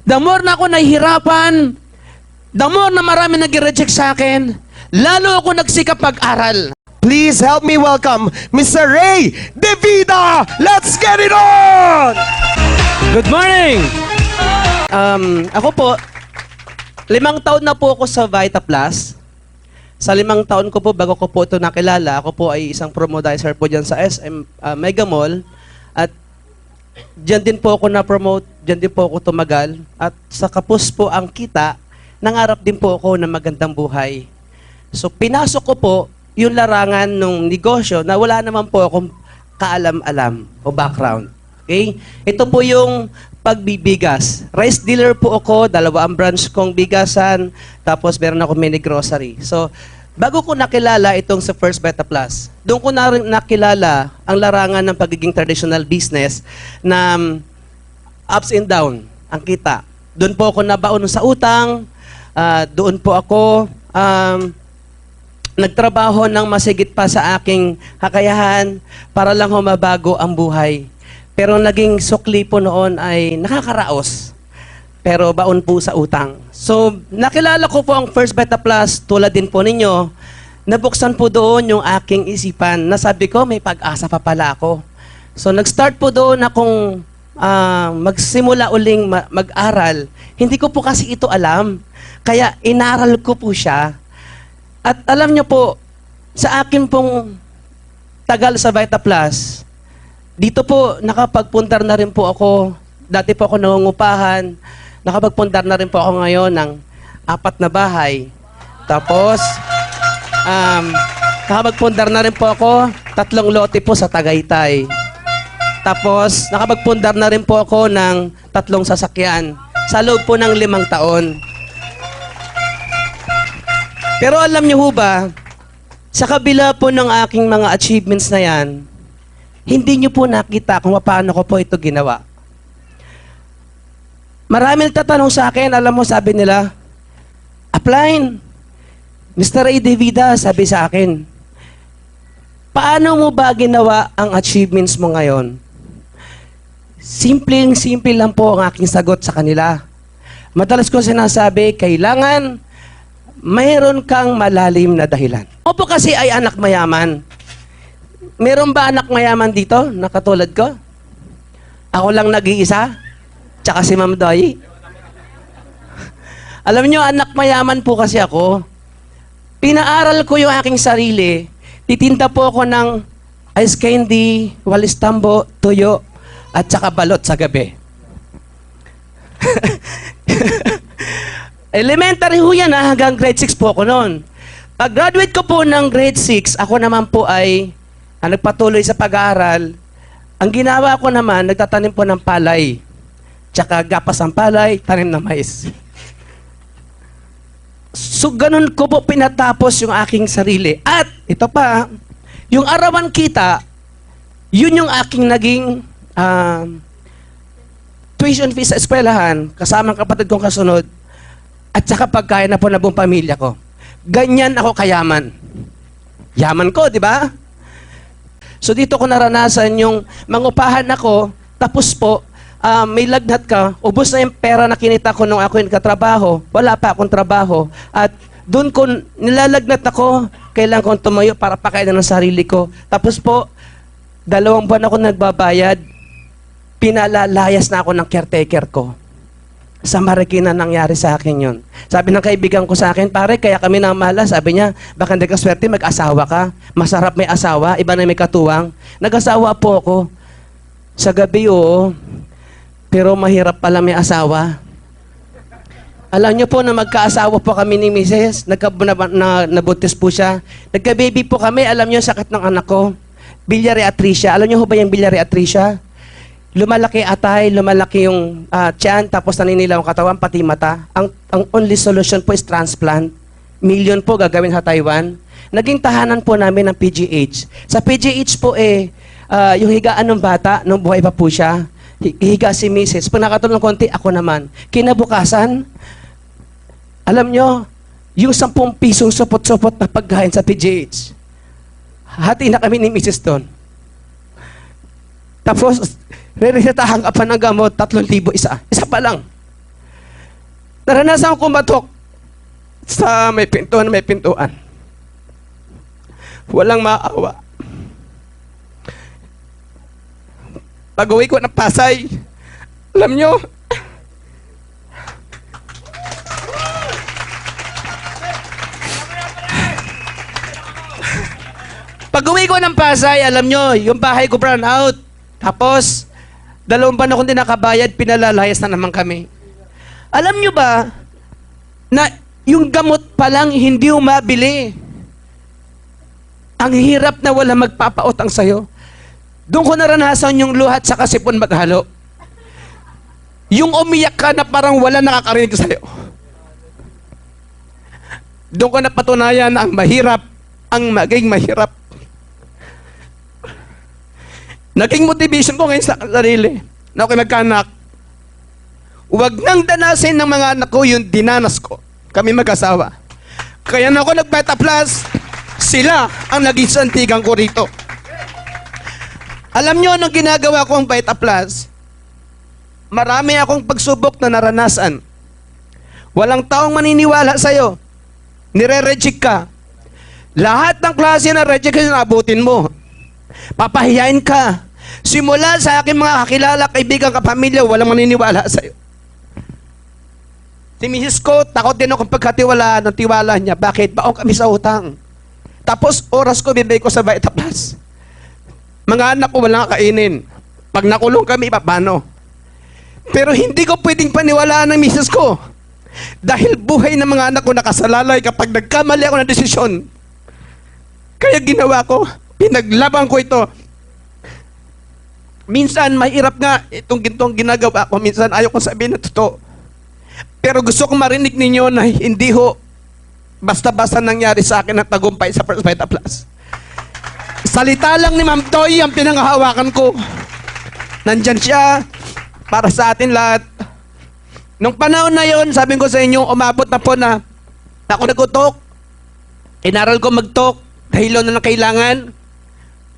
The more na ako nahihirapan, the more na marami nag-reject sa akin, lalo ako nagsikap pag-aral. Please help me welcome Mr. Ray De Vida. Let's get it on! Good morning! Ako po, 5 taon na po ako sa Vita Plus. Sa 5 taon ko po, bago ko po ito nakilala, ako po ay isang promodizer po dyan sa SM Mega Mall. At dyan din po ako na-promote, dyan din po ako tumagal. At sa kapos po ang kita, nangarap din po ako ng magandang buhay. So pinasok ko po yung larangan ng negosyo na wala naman po akong kaalam-alam o background. Okay? Ito po yung pagbibigas. Rice dealer po ako, 2 ang branch kong bigasan, tapos meron ako mini grocery. So, bago ko nakilala itong sa First Beta Plus, doon ko na rin nakilala ang larangan ng pagiging traditional business na ups and down ang kita. Doon po ako nabaon sa utang, doon po ako nagtrabaho ng masigit pa sa aking kakayahan para lang humabago ang buhay. Pero naging sukli po noon ay nakakaraos. Pero baon po sa utang. So, nakilala ko po ang First Beta Plus, tulad din po ninyo. Nabuksan po doon yung aking isipan. Nasabi ko, may pag-asa pa pala ako. So, nag-start po doon akong magsimula uling mag-aral. Hindi ko po kasi ito alam. Kaya inaral ko po siya. At alam nyo po, sa akin pong tagal sa Vita Plus, dito po nakapagpundar na rin po ako. Dati po ako nangungupahan. Nakapagpundar na rin po ako ngayon ng 4 na bahay. Tapos, nakapagpundar na rin po ako 3 lote po sa Tagaytay. Tapos, nakapagpundar na rin po ako ng 3 sasakyan sa loob po ng 5 taon. Pero alam niyo ho ba, sa kabila po ng aking mga achievements na yan, hindi niyo po nakita kung paano ko po ito ginawa. Marami nagtatanong sa akin, alam mo, sabi nila, Upline, Mr. Ray De Vida, sabi sa akin, paano mo ba ginawa ang achievements mo ngayon? Simple lang po ang aking sagot sa kanila. Madalas ko sinasabi, kailangan mayroon kang malalim na dahilan. Ako po kasi ay anak mayaman. Meron ba anak mayaman dito na katulad ko? Ako lang nag-iisa? Tsaka si Ma'am Doy? Alam nyo, anak mayaman po kasi ako. Pinaaral ko yung aking sarili. Titinda po ako ng ice candy, walis tambo, tuyo, at saka balot sa gabi. Elementary ho yan, hanggang grade 6 po ako noon. Pag-graduate ko po ng grade 6, ako naman po ay nagpatuloy sa pag-aaral. Ang ginawa ko naman, nagtatanim po ng palay. Tsaka gapas ang palay, tanim na mais. So, ganun ko po pinatapos yung aking sarili. At, ito pa, yung arawan kita, yun yung aking naging tuition fee sa eskwelahan, kasamang kapatid kong kasunod, at saka pagkain na po na buong pamilya ko. Ganyan ako kayaman. Yaman ko, di ba? So dito ko naranasan yung mangupahan ako, tapos po, may lagnat ka, ubos na yung pera na kinita ko nung ako yung katrabaho, wala pa akong trabaho, at doon ko nilalagnat ako, kailangan kong tumayo para pakainan ng sarili ko. Tapos po, 2 buwan ako nagbabayad, pinalalayas na ako ng caretaker ko. Sa Marikina nangyari sa akin yun. Sabi ng kaibigan ko sa akin, pare, kaya kami namahala. Sabi niya, baka hindi ka swerte, mag-asawa ka. Masarap may asawa, iba na may katuwang. Nag-asawa po ako. Sa gabi, oo. Pero mahirap pala may asawa. Alam niyo po na magkaasawa po kami ni Mrs. Nabuntis po siya. Nagka-baby po kami, alam niyo sakit ng anak ko. Biliary atresia. Alam niyo ho ba yung biliary atresia? Lumalaki atay, lumalaki yung tiyan, tapos naninilaw ang katawan, pati mata. Ang only solution po is transplant. Million po gagawin sa Taiwan. Naging tahanan po namin ng PGH. Sa PGH po yung higaan ng bata, nung buhay pa po siya, higa si Mrs. Pag nakatulong konti, ako naman. Kinabukasan, alam nyo, yung 10 pisong supot-supot na pagkain sa PGH, hati na kami ni Mrs. doon. Tapos, re-resetahan ka pa ng gamot, 3,000 isa. Isa pa lang. Naranasan ko kumatok sa may pintuan. Walang maawa. Pag-uwi ko ng Pasay, alam nyo, pag-uwi ko ng Pasay, alam nyo, yung bahay ko brown out. Tapos, 2 buwan akong di nakabayad, pinalalayas na naman kami. Alam nyo ba, na yung gamot pa lang hindi umabili. Ang hirap na wala magpapautang sa'yo. Doon ko naranasan yung luhat sa kasipon maghalo. Yung umiyak ka na parang wala nakakarinig sa'yo. Doon ko napatunayan na ang mahirap, ang maging mahirap. Naging motivation ko ngayon sa sarili na ako'y magkanak. Huwag nang danasin ng mga anak ko yung dinanas ko. Kami mag-asawa. Kaya na ako nag-Beta Plus, sila ang naging santigan ko rito. Alam nyo, nung ginagawa ko ang Beta Plus, marami akong pagsubok na naranasan. Walang taong maniniwala sa'yo. Nire-reject ka. Lahat ng klase na rejection abutin mo. Papahiyain ka. Simula sa aking mga kakilala, kaibigan, kapamilya, walang maniniwala sa'yo. Si Mrs. ko, takot din akong pagkatiwalaan ng tiwala niya. Bakit? Baong kami sa utang. Tapos, oras ko, bibigay ko sa Vita Plus. Mga anak ko, walang kakainin. Pag nakulong kami, paano? Pero hindi ko pwedeng paniwalaan ng Mrs. ko. Dahil buhay ng mga anak ko nakasalalay kapag nagkamali ako ng desisyon. Kaya ginawa ko, pinaglaban ko ito. Minsan, mahirap nga itong gintong ginagawa ko. Minsan, ayaw kong sabihin na totoo. Pero gusto kong marinig ninyo na hindi ho basta-basta nangyari sa akin ang tagumpay sa First Vita Plus. Salita lang ni Ma'am Toy ang pinanghahawakan ko. Nandyan siya para sa atin lahat. Nung panahon na yon, sabi ko sa inyo, umabot na po na ako nagutok. Inaral ko magtok. Dahil na ng kailangan.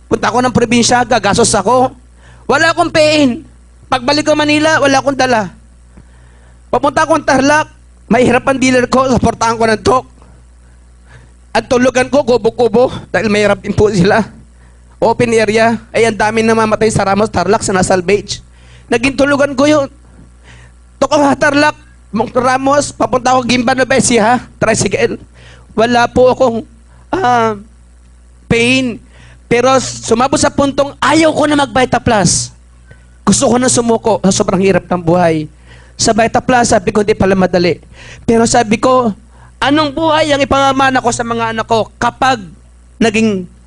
Punta ako ng probinsya, gagasos ako. Wala akong pain. Pagbalik ko Manila, wala akong dala. Papunta akong Tarlac, mahirap ang dealer ko, supportahan ko ng tok. At tulugan ko, kubo-kubo, dahil mahirap din po sila. Open area, ay ang dami namamatay sa Ramos, Tarlac, sa Nasalvage. Naging tulugan ko yun. Tok ako Tarlac, Ramos, papunta ako Gimba Novesi, ha? Tricycle. Wala po akong pain. Pero sumabot sa puntong ayaw ko na mag-Vita Plus. Gusto ko na sumuko sa sobrang hirap ng buhay. Sa Vita Plus, sabi ko, hindi pala madali. Pero sabi ko, anong buhay ang ipamamana ko sa mga anak ko kapag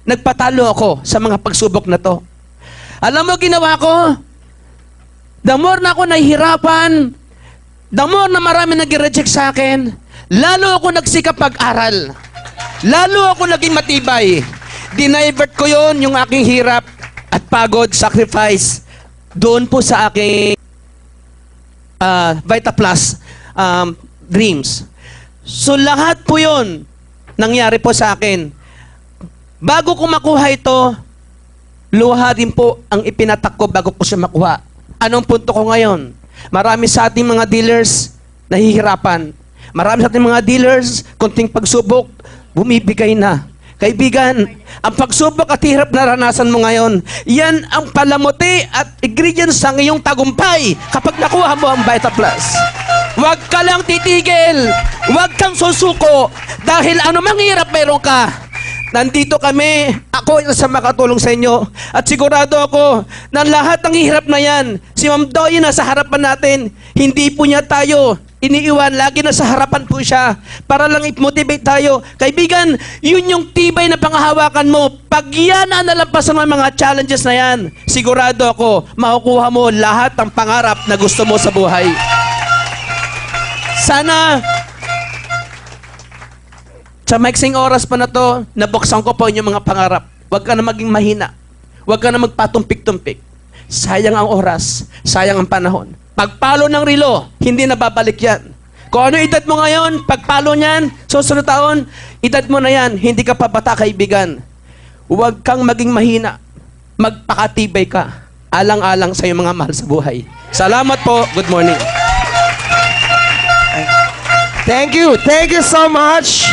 nagpatalo ako sa mga pagsubok na to? Alam mo, ginawa ko, the more na ako nahihirapan, the more na marami nag-reject sa akin, lalo ako nagsikap pag-aral. Lalo ako naging matibay. Dinivert ko yon yung aking hirap at pagod, sacrifice, doon po sa aking Vita Plus dreams. So lahat po yon nangyari po sa akin. Bago ko makuha ito, luha din po ang ipinatak ko bago ko siya makuha. Anong punto ko ngayon? Marami sa ating mga dealers nahihirapan. Marami sa ating mga dealers, konting pagsubok, bumibigay na. Kaibigan, ang pagsubok at hirap na naranasan mo ngayon, yan ang palamuti at ingredients ng iyong tagumpay kapag nakuha mo ang Vita Plus. Huwag ka lang titigil. Huwag kang susuko. Dahil anumang hirap meron ka. Nandito kami. Ako isa sa makatulong sa inyo. At sigurado ako na lahat ng hirap na yan, si Ma'am Doy na sa harapan natin, hindi po niya tayo iniiwan, lagi na sa harapan po siya para lang i-motivate tayo. Kaibigan, yun yung tibay na pangahawakan mo. Pag yan na nalampasan ng mga challenges na yan, sigurado ako, makukuha mo lahat ng pangarap na gusto mo sa buhay. Sana, sa maiksing oras pa na to, nabuksan ko po inyong mga pangarap. Huwag ka na maging mahina. Huwag ka na magpatumpik-tumpik. Sayang ang oras, sayang ang panahon. Pagpalo ng relo, hindi na babalik yan. Kung ano edad mo ngayon, pagpalo niyan, susunod taon, edad mo na yan, hindi ka pa bata, kaibigan. Huwag kang maging mahina. Magpakatibay ka. Alang-alang sa iyong mga mahal sa buhay. Salamat po. Good morning. Thank you so much.